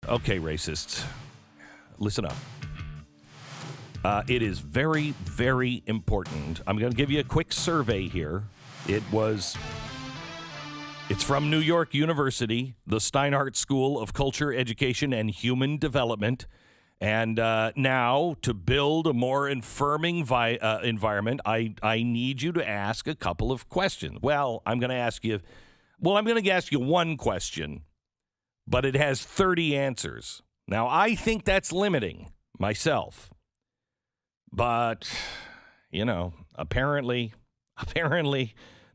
Okay, racists, listen up. It is very, very important. I'm going to give you a quick survey here. It's from New York University, the Steinhardt School of Culture, Education, and Human Development. And now, to build a more affirming environment, I need you to ask a couple of questions. Well, I'm going to ask you one question, but it has 30 answers. Now, I think that's limiting myself. But, apparently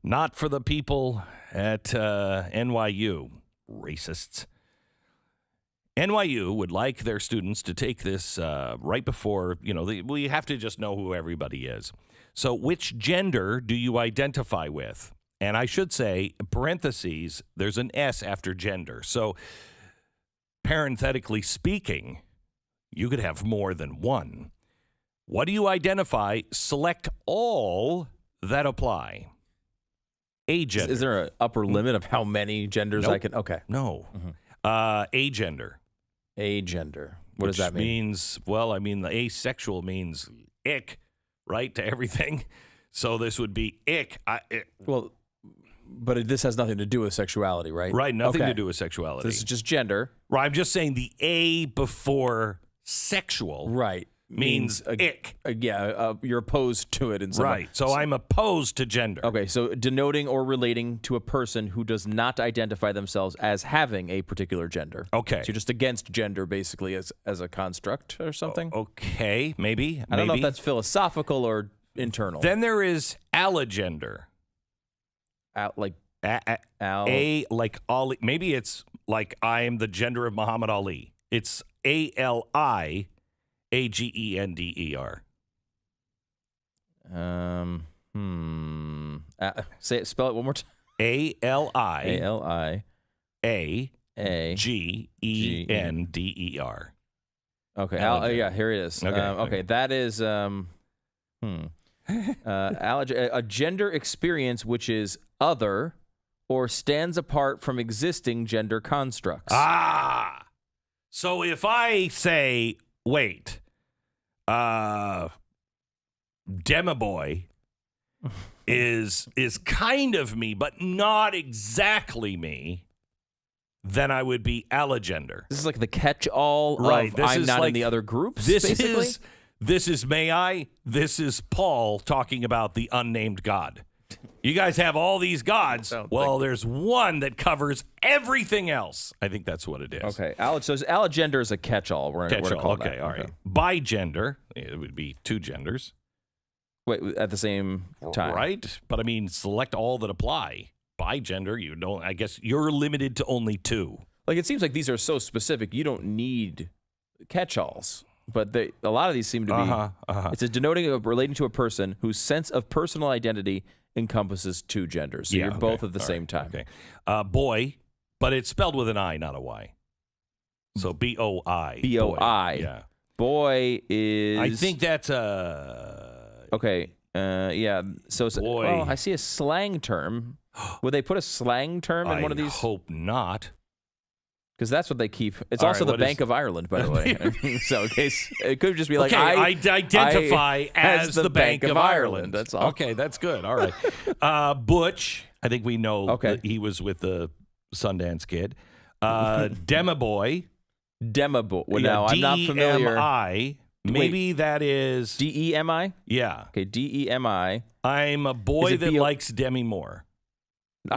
not for the people at NYU, racists. NYU would like their students to take this right before, we have to just know who everybody is. So which gender do you identify with? And I should say, parentheses, there's an S after gender. So parenthetically speaking, you could have more than one. What do you identify? Select all that apply. Agender. Is there an upper limit of how many genders I can? Okay. No. Mm-hmm. Agender. Agender. What does that mean? The asexual means ick, right, to everything. So this would be ick. Well, but this has nothing to do with sexuality, right? Right, nothing to do with sexuality. This is just gender. Right, I'm just saying the A before sexual. Right. Means ick. You're opposed to it in some way. Right, so I'm opposed to gender. Okay, so denoting or relating to a person who does not identify themselves as having a particular gender. Okay. So you're just against gender, basically, as a construct or something? Okay, maybe. I don't know if that's philosophical or internal. Then there is allogender. Like Ali. Maybe it's like I am the gender of Muhammad Ali. It's ALIAGENDER. Spell it one more time. ALIAGENDER. Okay. Here it is. Okay. That is a gender experience which is other or stands apart from existing gender constructs. So if I say, wait, Demoboy is kind of me, but not exactly me, then I would be allogender. This is like the catch-all right. Of I'm not in the other groups, basically? This is Paul talking about the unnamed God. You guys have all these gods. Well, there's one that covers everything else. I think that's what it is. Okay. So allogender is a catch-all. We're going to call that. All right. Bigender, it would be two genders. Wait, at the same time. Right? But I mean, select all that apply. Bigender, I guess you're limited to only two. Like, it seems like these are so specific, you don't need catch-alls. But a lot of these seem to be, it's a denoting of relating to a person whose sense of personal identity encompasses two genders. So you're both at the same time. Okay. Boy, but it's spelled with an I, not a Y. So B-O-I. B-O-I. Yeah. Boy is... I think that's Okay. Yeah. So boy. Well, I see a slang term. Would they put a slang term in one of these? I hope not. Because that's what they keep. It's also the Bank of Ireland, by the way. So in case it could just be like, I identify as the Bank of Ireland. That's all. Okay, that's good. All right. Butch, I think we know that he was with the Sundance Kid. Demoboy. Demoboy. Well, now, I'm not familiar. D-E-M-I. Maybe that is... D-E-M-I? Yeah. Okay, D-E-M-I. I'm a boy that likes Demi Moore.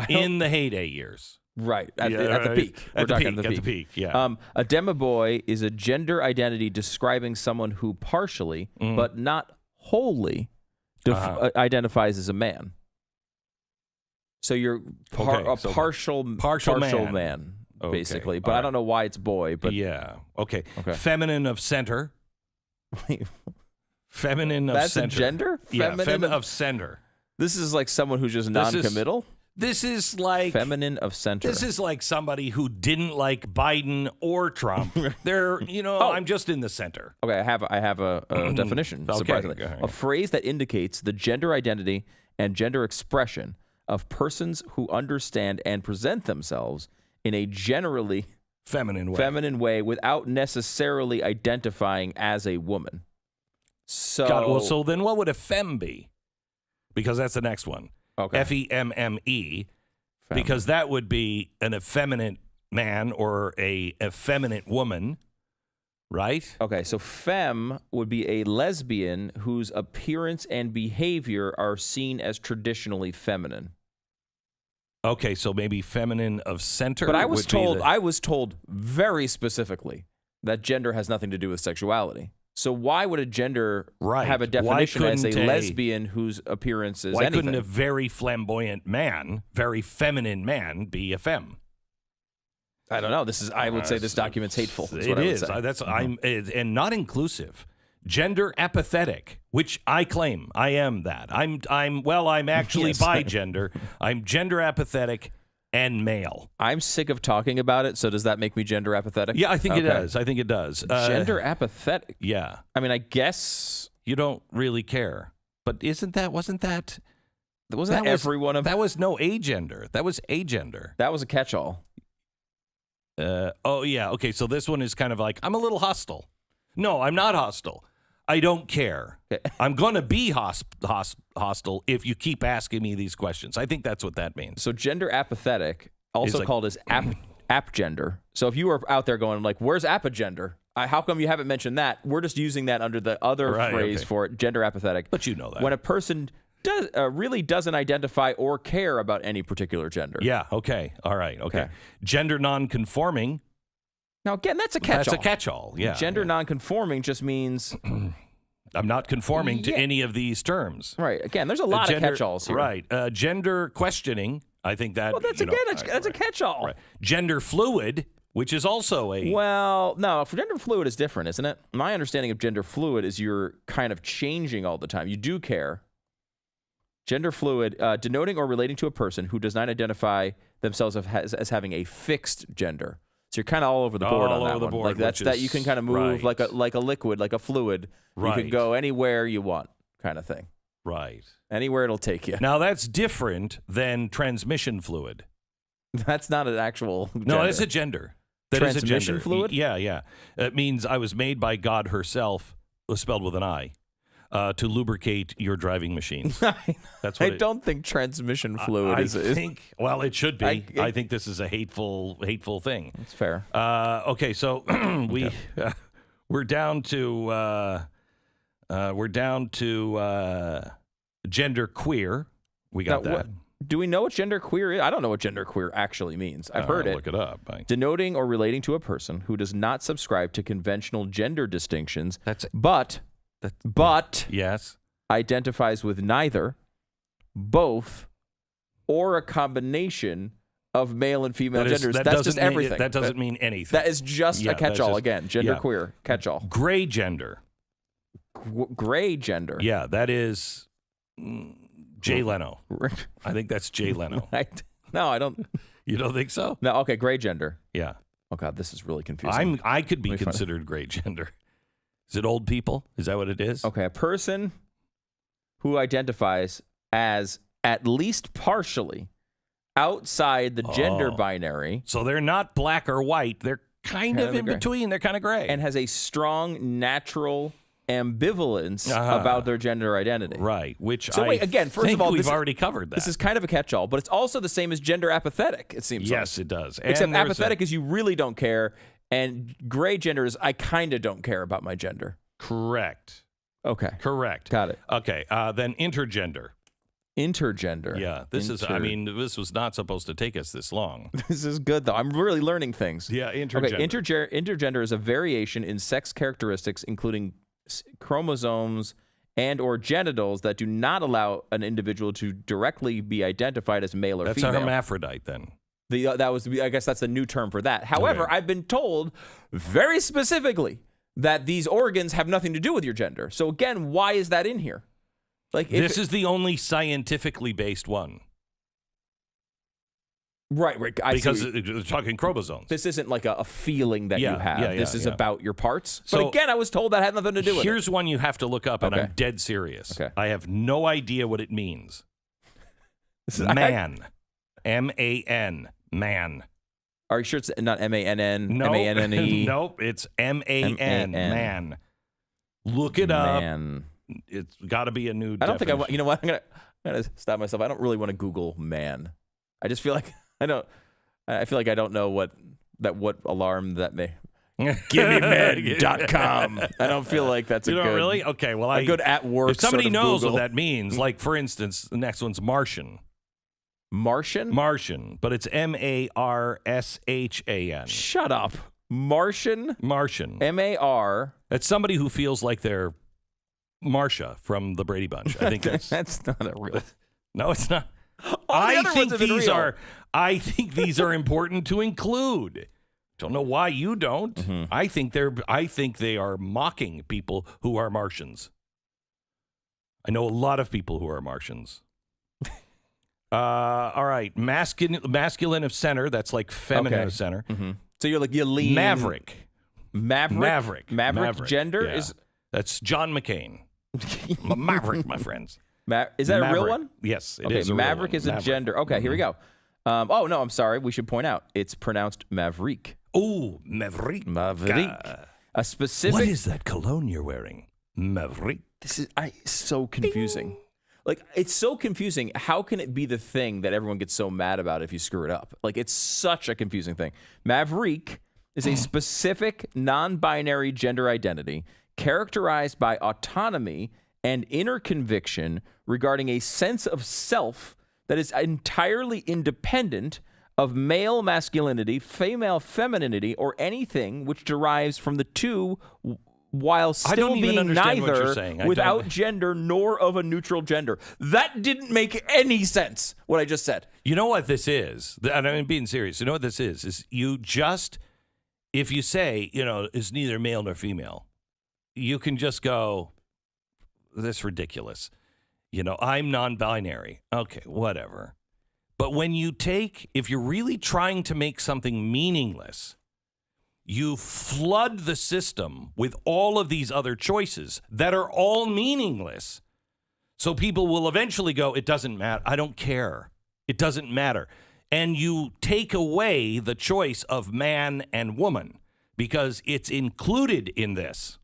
In the heyday years. Right, at the peak. At the peak, yeah. A demoboy is a gender identity describing someone who partially, but not wholly, identifies as a man. So you're partial man, basically. But I don't know why it's boy. But yeah, okay. Feminine of center. Feminine of That's center. That's a gender? Feminine of center. This is like someone who's just non-committal? This is like feminine of center. This is like somebody who didn't like Biden or Trump. They're, I'm just in the center. Okay, I have a definition. Surprisingly, a phrase that indicates the gender identity and gender expression of persons who understand and present themselves in a generally Feminine way. Feminine way without necessarily identifying as a woman. So, Well, so then what would a femme be? Because that's the next one. Okay. Femme. Femme. Because that would be an effeminate man or a effeminate woman, right? Okay, so femme would be a lesbian whose appearance and behavior are seen as traditionally feminine. Okay, so maybe feminine of center. But I was told very specifically that gender has nothing to do with sexuality. So why would a gender have a definition as a lesbian whose appearance is anything? Why couldn't a very flamboyant man, very feminine man, be a femme? I don't know. I would say this document's hateful. It is. And not inclusive. Gender apathetic, which I claim I am that. I'm actually Yes. bi-gender. I'm gender apathetic and male. I'm sick of talking about it. So does that make me gender apathetic? Yeah, I think it does. I think it does. Gender apathetic. Yeah. I mean, I guess You don't really care. But wasn't that everyone of that was no agender. That was agender. that was a catch-all. Oh yeah. Okay. So this one is kind of like, I'm a little hostile. No, I'm not hostile. I don't care. Okay. I'm going to be hostile if you keep asking me these questions. I think that's what that means. So gender apathetic, also called as apgender. So if you were out there going like, where's apagender? How come you haven't mentioned that? We're just using that under the other phrase for it, gender apathetic. But you know that. When a person really doesn't identify or care about any particular gender. Yeah. Okay. All right. Okay. Gender nonconforming. Now, again, that's a catch-all. That's a catch-all. Yeah. Gender nonconforming just means I'm not conforming to any of these terms. Right. Again, there's a lot of catch-alls here. Right. Gender questioning. I think that. Well, that's a catch-all. Right. Gender fluid, which is also a. Well, no, gender fluid is different, isn't it? My understanding of gender fluid is you're kind of changing all the time. You do care. Gender fluid, denoting or relating to a person who does not identify themselves as having a fixed gender. So you're kind of all over the board on that one. Like that you can kind of move like a liquid, like a fluid. Right. You can go anywhere you want, kind of thing. Right. Anywhere it'll take you. Now that's different than transmission fluid. That's not an actual gender. No, it's a gender. That is a gender. Transmission fluid? Yeah. It means I was made by God herself, spelled with an I, to lubricate your driving machine. That's what I don't think transmission fluid is. Well, it should be. I think this is a hateful thing. That's fair. Okay, so we're down to gender queer. We got that. Do we know what gender queer is? I don't know what gender queer actually means. I've heard it. Look it up. Denoting or relating to a person who does not subscribe to conventional gender distinctions, but yes, identifies with neither, both, or a combination of male and female genders. That's just everything. That doesn't mean anything. That is just a catch-all. Again, gender queer, catch-all. Gray gender. Gray gender. Yeah, that is Jay Leno. I think that's Jay Leno. No, I don't. You don't think so? No, okay, gray gender. Yeah. Oh, God, this is really confusing. I could be considered gray gender. Is it old people? Is that what it is? Okay, a person who identifies as at least partially outside the gender binary. So they're not black or white. They're kind of in between. They're kind of gray. And has a strong natural ambivalence about their gender identity. Right, which first of all, we've already covered that. This is kind of a catch-all, but it's also the same as gender apathetic, it seems like. Yes, it does. Except apathetic is you really don't care, and gray gender is I kind of don't care about my gender. Correct. Okay. Correct. Got it. Okay, then intergender. Intergender. Yeah, this was not supposed to take us this long. This is good, though. I'm really learning things. Yeah, intergender. Okay, intergender is a variation in sex characteristics, including chromosomes and or genitals that do not allow an individual to directly be identified as male or female. That's a hermaphrodite, then. I guess that's the new term for that. However, I've been told very specifically that these organs have nothing to do with your gender. So again, why is that in here? Like this is the only scientifically based one. Right. Because they're talking chromosomes. This isn't like a feeling that you have. This is about your parts. So, but again, I was told that had nothing to do with it. Here's one you have to look up, and I'm dead serious. Okay. I have no idea what it means. Man. M-A-N. Man. Are you sure it's not M-A-N-N? Nope. M-A-N-N-E? Nope. It's M-A-N. Man. Look it up. Man. It's got to be a new. I don't think I want. You know what? I'm gonna stop myself. I don't really want to Google man. I just feel like I don't. I feel like I don't know what alarm that may. GiveMeMed.com. I don't feel like that's a good. Really? Okay. Well, a good at work. If somebody sort of knows Google. what that means, like for instance, the next one's Martian. Martian, but it's Marshan. Shut up. Martian. M-A-R. That's somebody who feels like they're Marsha from the Brady Bunch. I think that's not a real. No, it's not. I think these are important to include. Don't know why you don't. Mm-hmm. I think they are mocking people who are Martians. I know a lot of people who are Martians. All right, masculine of center. That's like feminine of center. Mm-hmm. So you're like you lean Maverick. Gender is that's John McCain. Maverick, my friends. Is that a real one? Yes, it okay, is. Maverick is a gender. Okay, here we go. Oh no, I'm sorry. We should point out it's pronounced Maverick. Oh, Maverick. A specific. What is that cologne you're wearing? Maverick. This is so confusing. Ding. Like, it's so confusing. How can it be the thing that everyone gets so mad about if you screw it up? Like, it's such a confusing thing. Maverick is a specific non-binary gender identity characterized by autonomy and inner conviction regarding a sense of self that is entirely independent of male masculinity, female femininity, or anything which derives from the two, while still being neither without gender nor of a neutral gender. That didn't make any sense, what I just said. You know what this is? And I'm being serious. You know what this is? Is you just, if you say, it's neither male nor female, you can just go, this is ridiculous. I'm non-binary. Okay, whatever. But when if you're really trying to make something meaningless, you flood the system with all of these other choices that are all meaningless. So people will eventually go, it doesn't matter. I don't care. It doesn't matter. And you take away the choice of man and woman because it's included in this.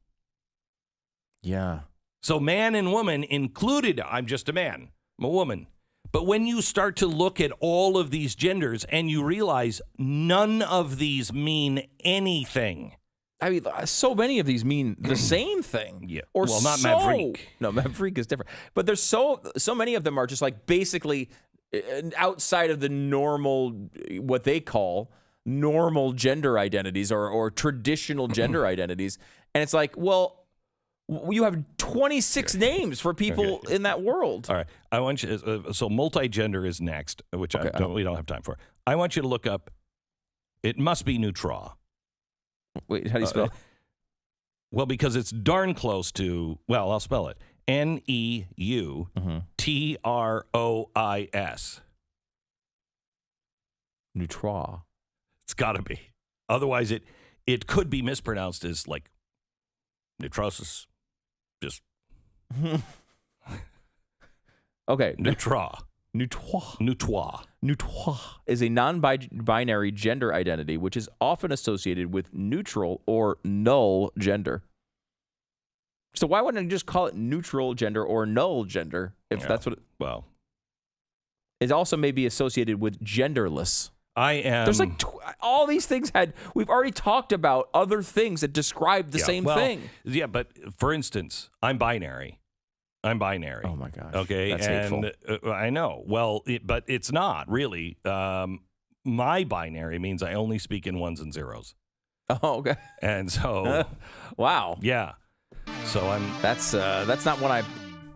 Yeah. So man and woman included, I'm just a man, I'm a woman. But when you start to look at all of these genders and you realize none of these mean anything. I mean, so many of these mean the same thing. Yeah. Or well, not Maverick. No, Maverick is different. But there's so many of them are just like basically outside of the normal, what they call normal gender identities or traditional gender identities. And it's like, well, you have 26 names for people in that world. All right. I want you. So multigender is next, which we don't have time for. I want you to look up. It must be neutral. Wait, how do you spell? Well, because it's darn close to. Well, I'll spell it. Neutrois. Neutral. It's got to be. Otherwise, it could be mispronounced as like neutrosis. Just okay. Neutral is a non-binary gender identity which is often associated with neutral or null gender. So why wouldn't I just call it neutral gender or null gender if that's what it also may be associated with genderless. There's like all these things we've already talked about other things that describe the same thing. Yeah, but for instance, I'm binary. Oh my gosh. Okay, that's and hateful. I know. Well, but it's not really. My binary means I only speak in ones and zeros. Oh, okay. And so, wow. Yeah. So That's not what I.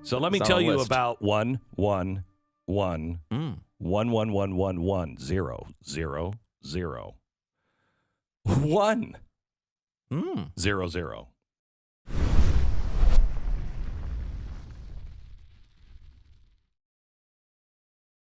So let me tell you about 1 1 1 1 1 1 1 1 0 0 0 1 0 0.